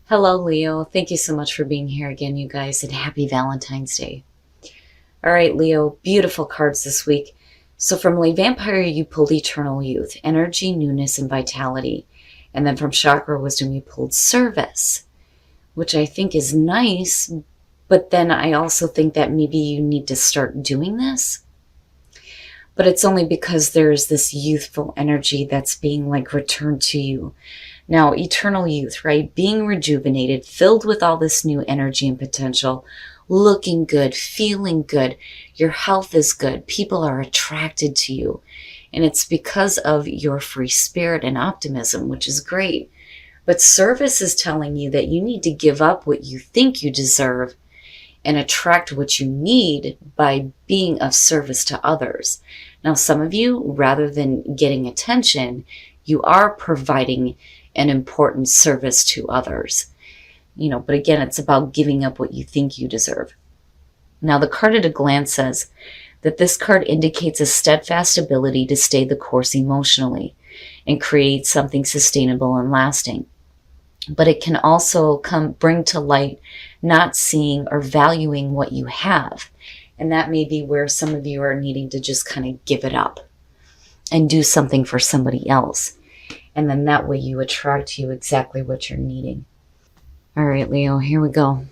Hello, Leo. Thank you so much for being here again, you guys, and happy Valentine's Day. All right, Leo, beautiful cards this week. So from Lay Vampire, you pulled Eternal Youth, Energy, Newness, and Vitality. And then from Chakra Wisdom, you pulled Service, which I think is nice, but then I also think that maybe you need to start doing this. But it's only because there's this youthful energy that's being returned to you. Now, eternal youth, right? Being rejuvenated, filled with all this new energy and potential, looking good, feeling good. Your health is good. People are attracted to you. And it's because of your free spirit and optimism, which is great. But service is telling you that you need to give up what you think you deserve and attract what you need by being of service to others. Now, some of you, rather than getting attention, you are providing an important service to others. But again, it's about giving up what you think you deserve. Now, the card at a glance says that this card indicates a steadfast ability to stay the course emotionally and create something sustainable and lasting. But it can also bring to light not seeing or valuing what you have. And that may be where some of you are needing to just kind of give it up and do something for somebody else. And then that way you attract to you exactly what you're needing. All right, Leo, here we go.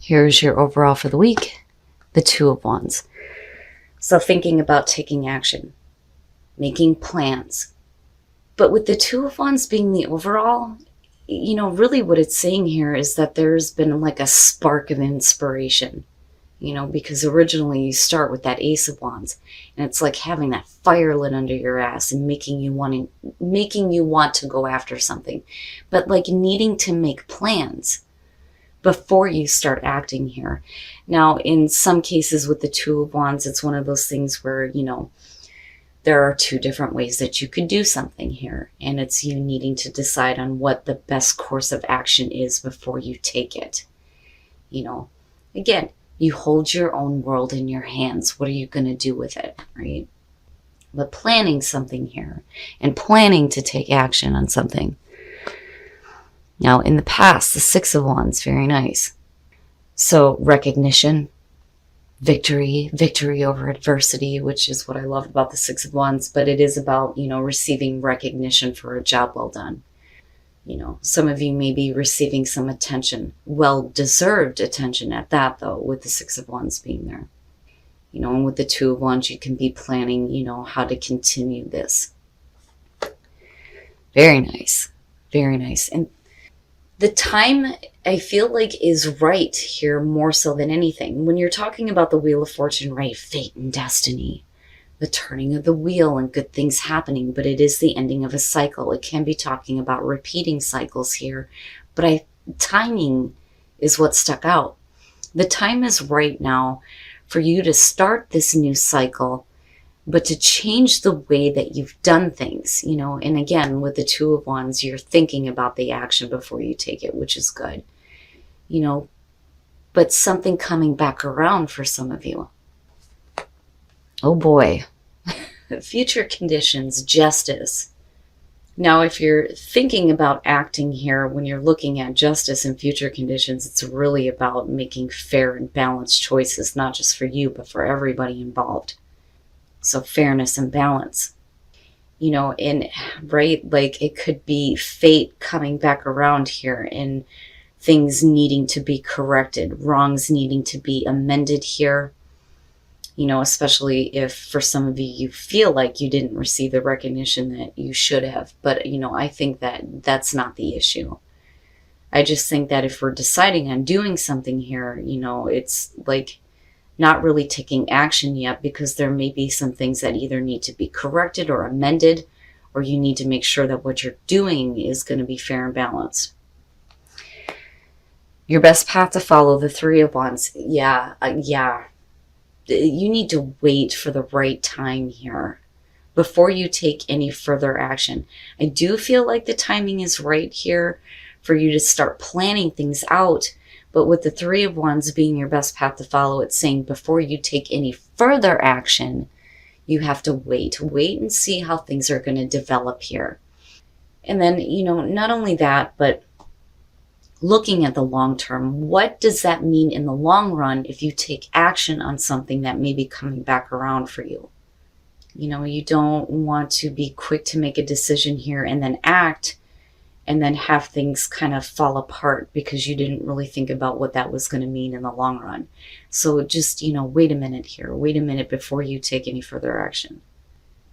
Here's your overall for the week, the Two of Wands. So thinking about taking action, making plans. But with the Two of Wands being the overall, really what it's saying here is that there's been a spark of inspiration. Because originally you start with that Ace of Wands, and it's like having that fire lit under your ass and making you want to go after something, but needing to make plans before you start acting here. Now, in some cases with the Two of Wands, it's one of those things where, there are two different ways that you could do something here, and it's you needing to decide on what the best course of action is before you take it. Again, you hold your own world in your hands. What are you going to do with it, right? But planning something here and planning to take action on something. Now, in the past, the Six of Wands, very nice. So recognition, victory over adversity, which is what I love about the Six of Wands, but it is about, receiving recognition for a job well done. Some of you may be receiving some attention, well-deserved attention at that, though, with the Six of Wands being there. And with the Two of Wands, you can be planning, how to continue this. Very nice. Very nice. And the time, I feel is right here more so than anything. When you're talking about the Wheel of Fortune, right? Fate and destiny. The turning of the wheel and good things happening, but it is the ending of a cycle. It can be talking about repeating cycles here, but timing is what stuck out. The time is right now for you to start this new cycle, but to change the way that you've done things, and again, with the Two of Wands, you're thinking about the action before you take it, which is good, but something coming back around for some of you. Oh boy. Future conditions, justice. Now, if you're thinking about acting here, when you're looking at justice and future conditions, it's really about making fair and balanced choices, not just for you, but for everybody involved. So fairness and balance. And right, it could be fate coming back around here and things needing to be corrected, wrongs needing to be amended here. Especially if for some of you, you feel like you didn't receive the recognition that you should have. But, I think that that's not the issue. I just think that if we're deciding on doing something here, it's not really taking action yet, because there may be some things that either need to be corrected or amended, or you need to make sure that what you're doing is going to be fair and balanced. Your best path to follow, the Three of Wands. Yeah. You need to wait for the right time here before you take any further action. I do feel like the timing is right here for you to start planning things out. But with the Three of Wands being your best path to follow, it's saying before you take any further action, you have to wait and see how things are going to develop here. And then, not only that, but looking at the long term. What does that mean in the long run if you take action on something that may be coming back around for you? You know, you don't want to be quick to make a decision here and then act and then have things kind of fall apart because you didn't really think about what that was going to mean in the long run. So just, you know, wait a minute here. Wait a minute before you take any further action.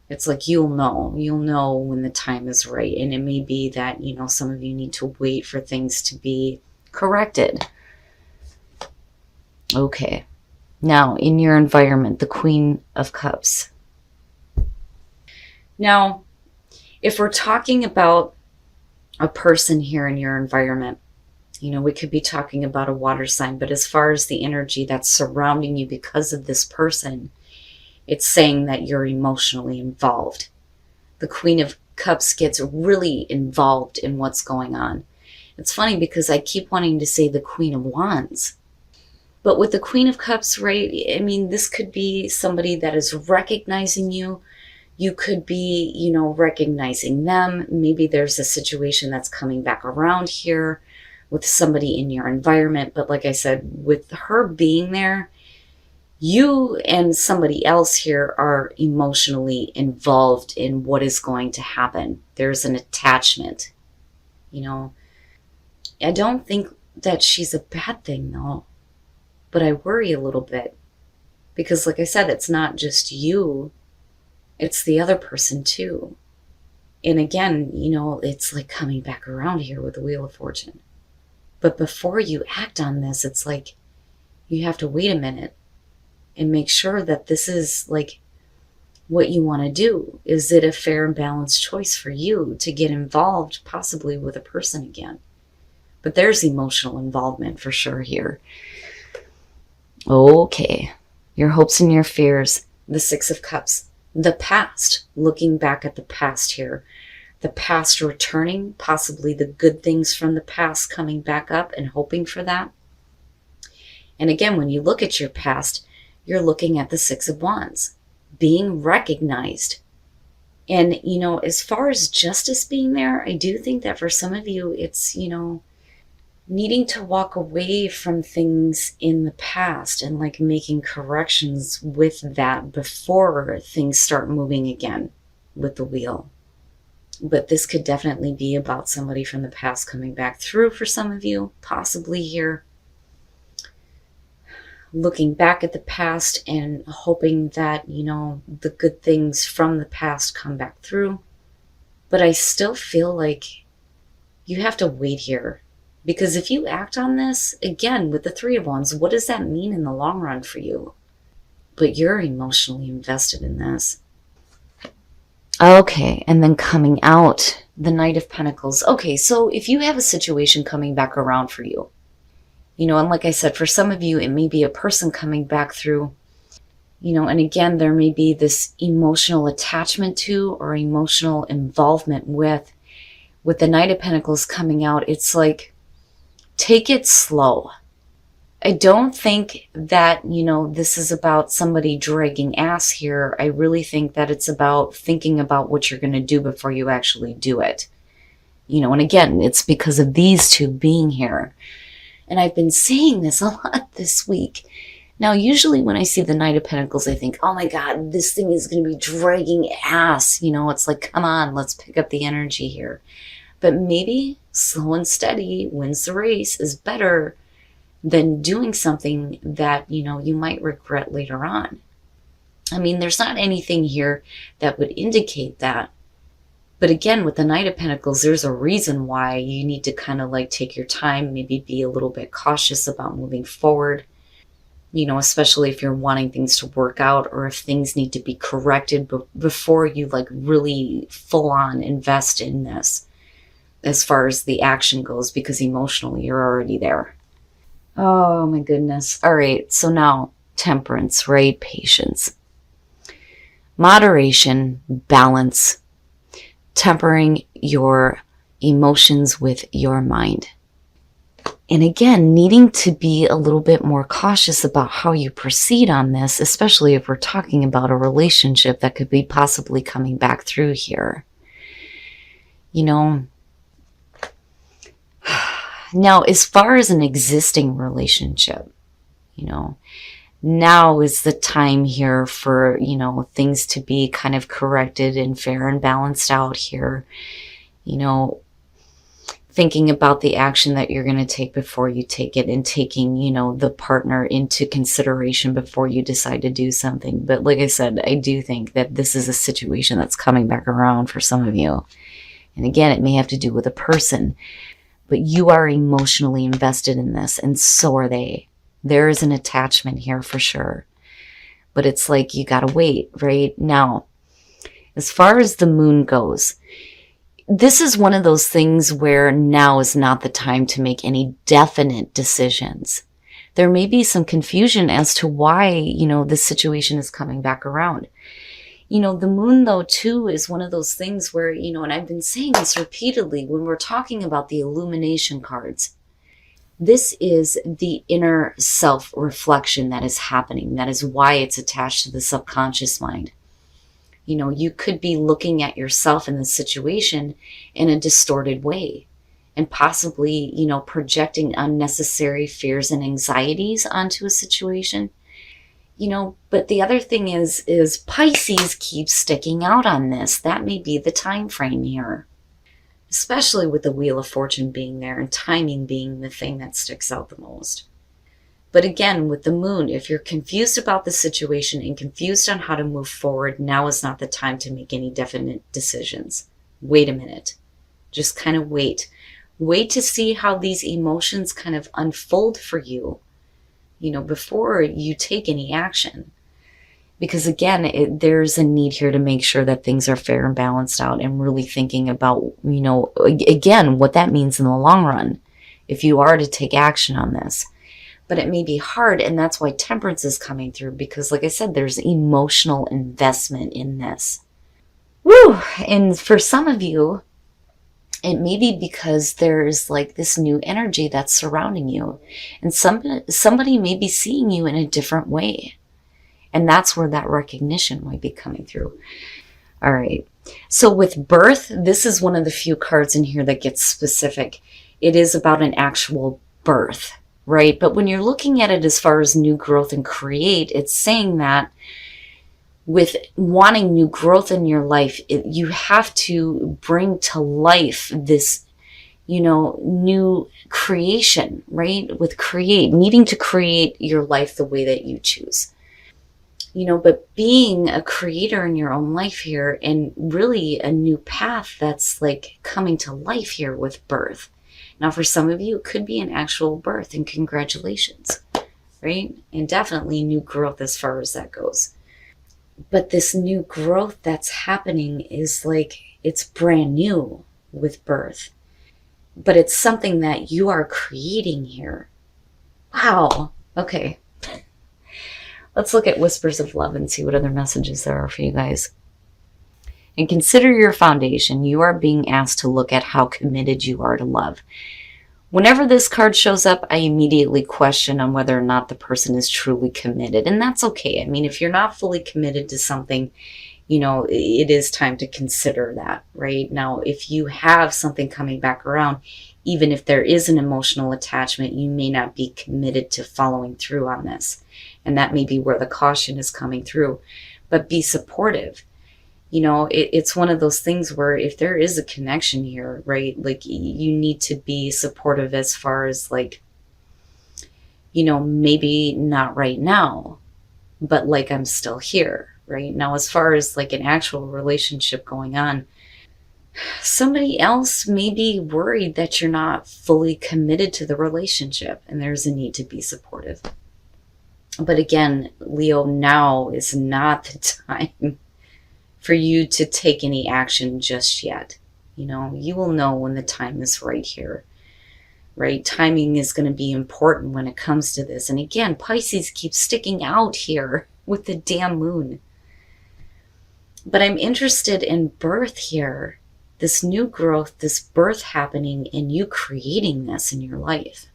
It's like you'll know when the time is right. And it may be that, you know, some of you need to wait for things to be corrected. Okay. Now, in your environment, the Queen of Cups. Now, if we're talking about a person here in your environment, you know, we could be talking about a water sign, but as far as the energy that's surrounding you because of this person, it's saying that you're emotionally involved. The Queen of Cups gets really involved in what's going on. It's funny because I keep wanting to say the Queen of Wands. But with the Queen of Cups, right, I mean, this could be somebody that is recognizing you. You could be, you know, recognizing them. Maybe there's a situation that's coming back around here with somebody in your environment. But like I said, with her being there, you and somebody else here are emotionally involved in what is going to happen. There's an attachment, you know. I don't think that she's a bad thing, though. But I worry a little bit. Because like I said, it's not just you. It's the other person, too. And again, you know, it's like coming back around here with the Wheel of Fortune. But before you act on this, it's like you have to wait a minute and make sure that this is like what you want to do. Is it a fair and balanced choice for you to get involved possibly with a person again? But there's emotional involvement for sure here. Okay. Your hopes and your fears. The Six of Cups. The past. Looking back at the past here. The past returning. Possibly the good things from the past coming back up and hoping for that. And again, when you look at your past, you're looking at the Six of Wands, being recognized. And, you know, as far as justice being there, I do think that for some of you, it's, you know, needing to walk away from things in the past and like making corrections with that before things start moving again with the wheel. But this could definitely be about somebody from the past coming back through for some of you, possibly here. Looking back at the past and hoping that, you know, the good things from the past come back through. But I still feel like you have to wait here. Because if you act on this, again, with the Three of Wands, what does that mean in the long run for you? But you're emotionally invested in this. Okay, and then coming out, the Knight of Pentacles. Okay, so if you have a situation coming back around for you, you know, and like I said, for some of you, it may be a person coming back through, you know, and again, there may be this emotional attachment to or emotional involvement with the Knight of Pentacles coming out. It's like, take it slow. I don't think that, you know, this is about somebody dragging ass here. I really think that it's about thinking about what you're going to do before you actually do it. You know, and again, it's because of these two being here. And I've been seeing this a lot this week. Now, usually when I see the Knight of Pentacles, I think, oh my God, this thing is going to be dragging ass. You know, it's like, come on, let's pick up the energy here. But maybe slow and steady wins the race is better than doing something that, you know, you might regret later on. I mean, there's not anything here that would indicate that. But again, with the Knight of Pentacles, there's a reason why you need to kind of like take your time, maybe be a little bit cautious about moving forward, you know, especially if you're wanting things to work out or if things need to be corrected before you like really full on invest in this as far as the action goes, because emotionally you're already there. Oh my goodness. All right. So now temperance, right? Patience, moderation, balance, tempering your emotions with your mind. And again, needing to be a little bit more cautious about how you proceed on this, especially if we're talking about a relationship that could be possibly coming back through here. You know, Now, as far as an existing relationship, now is the time here for, things to be kind of corrected and fair and balanced out here. Thinking about the action that you're going to take before you take it, and taking, the partner into consideration before you decide to do something. But like I said, I do think that this is a situation that's coming back around for some of you. And again, it may have to do with a person, but you are emotionally invested in this, and so are they. There is an attachment here for sure. But it's like you got to wait, right? Now, as far as the moon goes, this is one of those things where now is not the time to make any definite decisions. There may be some confusion as to why, this situation is coming back around. The moon, though, too, is one of those things where, and I've been saying this repeatedly when we're talking about the illumination cards. This is the inner self-reflection that is happening. That is why it's attached to the subconscious mind. You could be looking at yourself in the situation in a distorted way, and possibly, projecting unnecessary fears and anxieties onto a situation. But the other thing is Pisces keeps sticking out on this. That may be the time frame here, especially with the Wheel of Fortune being there and timing being the thing that sticks out the most. But again, with the moon, if you're confused about the situation and confused on how to move forward, now is not the time to make any definite decisions. Wait a minute. Just kind of wait. Wait to see how these emotions kind of unfold for you, before you take any action. Because again, there's a need here to make sure that things are fair and balanced out, and really thinking about, again, what that means in the long run, if you are to take action on this. But it may be hard, and that's why Temperance is coming through, because like I said, there's emotional investment in this. Woo! And for some of you, it may be because there's like this new energy that's surrounding you, and somebody may be seeing you in a different way. And that's where that recognition might be coming through. All right. So with birth, this is one of the few cards in here that gets specific. It is about an actual birth, right? But when you're looking at it as far as new growth and create, it's saying that with wanting new growth in your life, you have to bring to life this, new creation, right? With needing to create your life the way that you choose. But being a creator in your own life here, and really a new path that's like coming to life here with birth. Now, for some of you, it could be an actual birth, and congratulations, right? And definitely new growth as far as that goes. But this new growth that's happening is like, it's brand new with birth. But it's something that you are creating here. Wow. Okay. Let's look at Whispers of Love and see what other messages there are for you guys. And consider your foundation. You are being asked to look at how committed you are to love. Whenever this card shows up, I immediately question on whether or not the person is truly committed. And that's okay. I mean, if you're not fully committed to something, it is time to consider that, right? Now, if you have something coming back around, even if there is an emotional attachment, you may not be committed to following through on this. And that may be where the caution is coming through. But be supportive. It's one of those things where if there is a connection here, right, like you need to be supportive as far as like, maybe not right now, but like I'm still here, right? Now, as far as like an actual relationship going on, somebody else may be worried that you're not fully committed to the relationship, and there's a need to be supportive. But again, Leo, now is not the time for you to take any action just yet. You will know when the time is right here, right? Timing is going to be important when it comes to this. And again, Pisces keeps sticking out here with the damn moon. But I'm interested in birth here, this new growth, this birth happening, and you creating this in your life.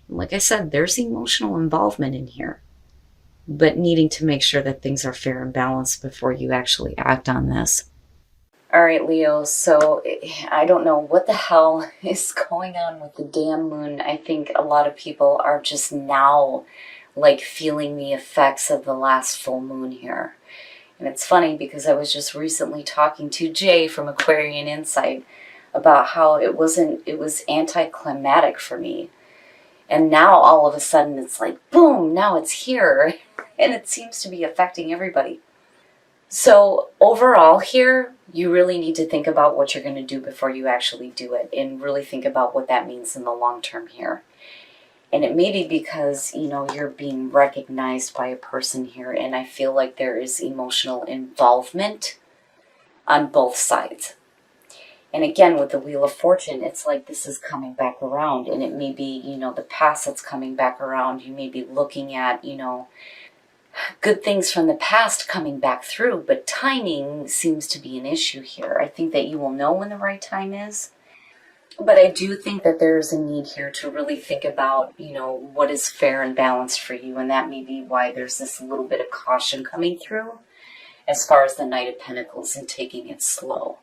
Like I said, there's emotional involvement in here, but needing to make sure that things are fair and balanced before you actually act on this. All right, Leo, so I don't know what the hell is going on with the damn moon. I think a lot of people are just now like feeling the effects of the last full moon here. And it's funny because I was just recently talking to Jay from Aquarian Insight about how it was anticlimactic for me. And now all of a sudden it's like, boom, now it's here. And it seems to be affecting everybody. So overall here, you really need to think about what you're going to do before you actually do it, and really think about what that means in the long term here. And it may be because, you know, you're being recognized by a person here, and I feel like there is emotional involvement on both sides. And again, with the Wheel of Fortune, it's like this is coming back around, and it may be, you know, the past that's coming back around. You may be looking at, you know, good things from the past coming back through, but timing seems to be an issue here. I think that you will know when the right time is, but I do think that there's a need here to really think about, you know, what is fair and balanced for you, and that may be why there's this little bit of caution coming through as far as the Knight of Pentacles and taking it slow.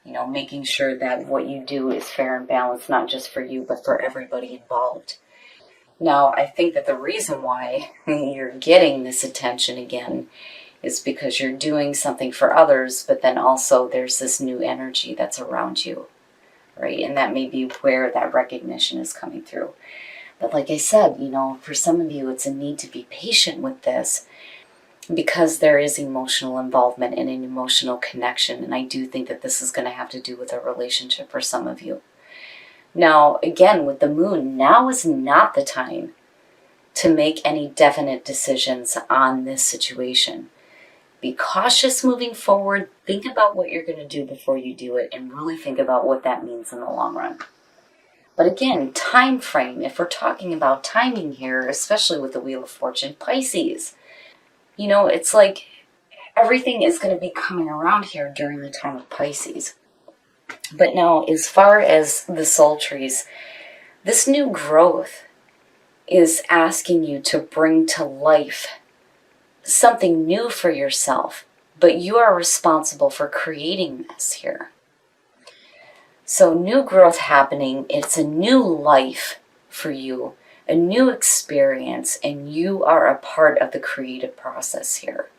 You know, making sure that what you do is fair and balanced, not just for you, but for everybody involved. Now, I think that the reason why you're getting this attention again is because you're doing something for others, but then also there's this new energy that's around you, right? And that may be where that recognition is coming through. But like I said, you know, for some of you, it's a need to be patient with this because there is emotional involvement and an emotional connection. And I do think that this is going to have to do with a relationship for some of you. Now, again, with the moon, now is not the time to make any definite decisions on this situation. Be cautious moving forward. Think about what you're going to do before you do it, and really think about what that means in the long run. But again, time frame, if we're talking about timing here, especially with the Wheel of Fortune, Pisces, you know, it's like everything is going to be coming around here during the time of Pisces. But now, as far as the soul trees, this new growth is asking you to bring to life something new for yourself, but you are responsible for creating this here. So new growth happening, it's a new life for you, a new experience, and you are a part of the creative process here.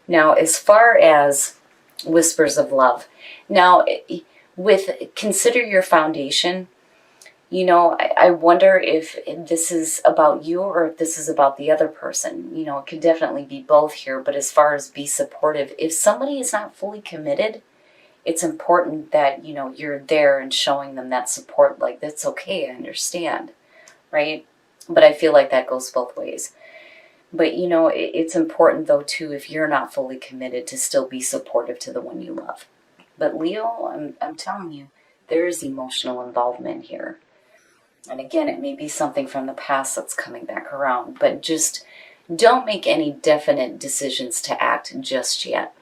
Now, as far as Whispers of Love, now with Consider Your Foundation, you know, I wonder if this is about you or if this is about the other person. You know, it could definitely be both here, but as far as be supportive, if somebody is not fully committed, it's important that, you know, you're there and showing them that support, like, that's okay, I understand, right? But I feel like that goes both ways. But, you know, it's important, though, too, if you're not fully committed, to still be supportive to the one you love. But Leo, I'm telling you, there is emotional involvement here. And again, it may be something from the past that's coming back around, but just don't make any definite decisions to act just yet.